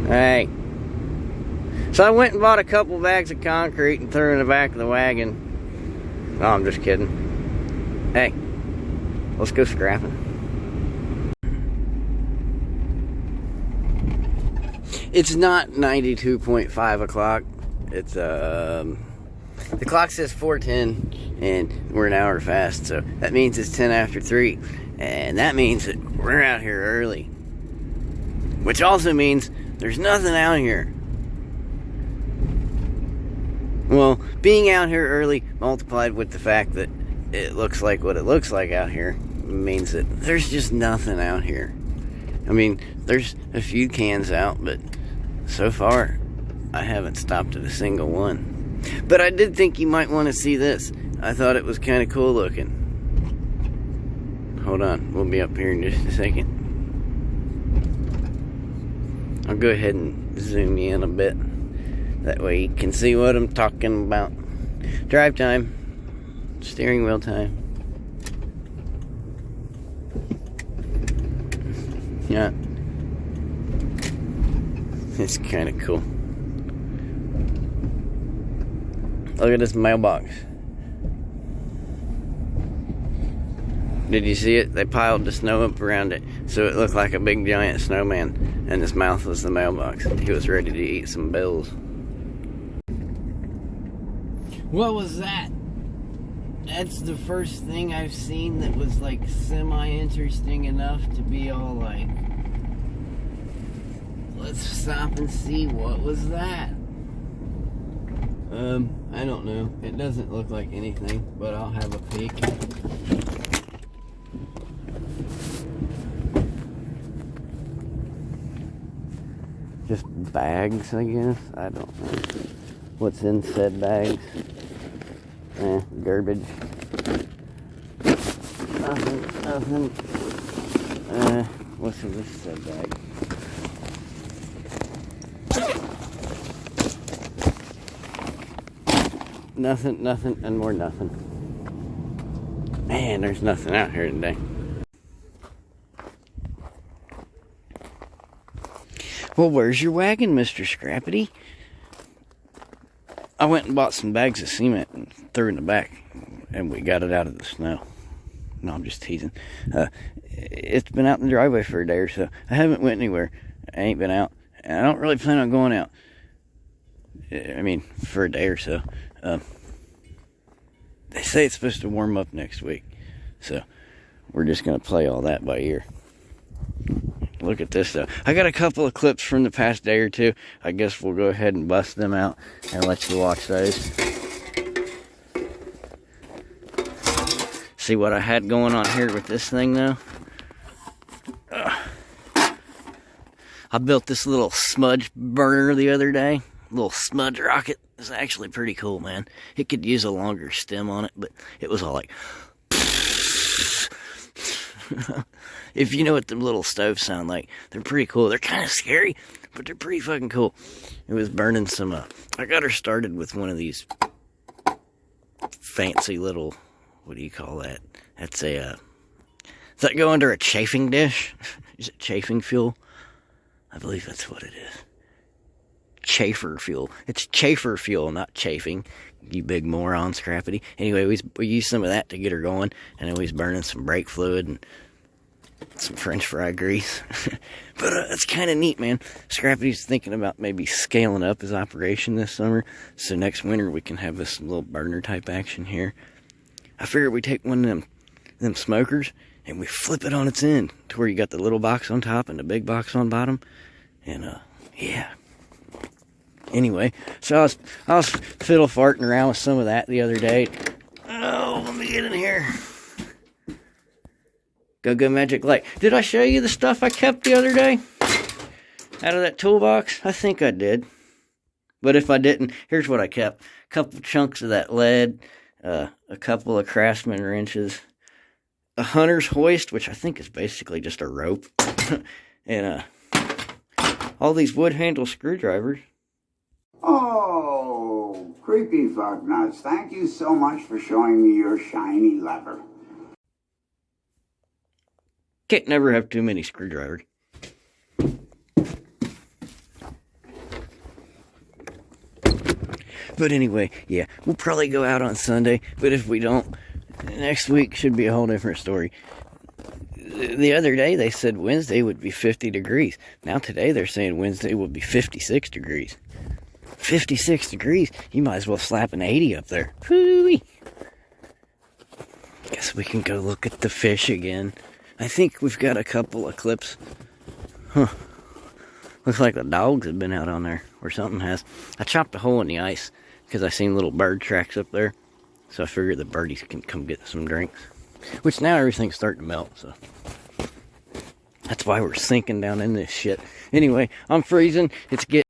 Hey. So I went and bought a couple bags of concrete and threw in the back of the wagon. No, I'm just kidding. Hey, let's go scrapping. It's not 92.5 o'clock. It's, the clock says 4:10 and we're an hour fast. So that means it's 10 after 3. And that means that we're out here early. Which also means there's nothing out here. Well, being out here early multiplied with the fact that it looks like what it looks like out here means that there's just nothing out here. I mean, there's a few cans out, but so far I haven't stopped at a single one. But I did think you might want to see this. I thought it was kind of cool looking. Hold on, we'll be up here in just a second. I'll go ahead and zoom you in a bit. That way you can see what I'm talking about. Drive time. Steering wheel time. Yeah. It's kind of cool. Look at this mailbox. Did you see it? They piled the snow up around it so it looked like a big giant snowman, and his mouth was the mailbox. He was ready to eat some bills. What was that? That's the first thing I've seen that was like semi-interesting enough to be all like, let's stop and see what was that. I don't know. It doesn't look like anything, but I'll have a peek. Just bags, I guess. I don't know what's in said bags. Garbage. Nothing. What's in this said bag? Nothing, and more nothing. Man, there's nothing out here today. Well, where's your wagon, Mr. Scrappity? I went and bought some bags of cement and threw in the back, and we got it out of the snow. No, I'm just teasing. It's been out in the driveway for a day or so. I haven't went anywhere. I ain't been out, and I don't really plan on going out. I mean, for a day or so. They say it's supposed to warm up next week, so we're just going to play all that by ear. Look at this, though. I got a couple of clips from the past day or two. I guess we'll go ahead and bust them out and let you watch those. See what I had going on here with this thing, though? I built this little smudge burner the other day. Little smudge rocket. It's actually pretty cool, man. It could use a longer stem on it, but it was all like... If you know what the little stoves sound like, they're pretty cool. They're kind of scary, but they're pretty fucking cool. It was burning some, I got her started with one of these fancy little, what do you call that? That's a, does that go under a chafing dish? Is it chafing fuel? I believe that's what it is. Chafer fuel. It's chafer fuel, not chafing. You big moron, Scrappity. Anyway, we used some of that to get her going, and then we was burning some brake fluid and some French fry grease. But it's kind of neat, man. Scrappy's thinking about maybe scaling up his operation this summer, so next winter we can have this little burner type action here. I figured we take one of them smokers and we flip it on its end to where you got the little box on top and the big box on bottom, and yeah. Anyway, so I was fiddle farting around with some of that the other day. Oh, let me get in here. Go magic light. Did I show you the stuff I kept the other day out of that toolbox? I think I did. But if I didn't, here's what I kept. A couple chunks of that lead, a couple of Craftsman wrenches, a hunter's hoist, which I think is basically just a rope, and all these wood handle screwdrivers. Oh, creepy fucknuts. Thank you so much for showing me your shiny lever. Can't never have too many screwdrivers. But anyway, yeah, we'll probably go out on Sunday, but if we don't, next week should be a whole different story. The other day they said Wednesday would be 50 degrees. Now today they're saying Wednesday will be 56 degrees. 56 degrees? You might as well slap an 80 up there. Hoo-wee. Guess we can go look at the fish again. I think we've got a couple of clips. Huh. Looks like the dogs have been out on there, or something has. I chopped a hole in the ice because I seen little bird tracks up there. So I figured the birdies can come get some drinks. Which now everything's starting to melt, so that's why we're sinking down in this shit. Anyway, I'm freezing. It's getting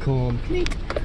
Complete.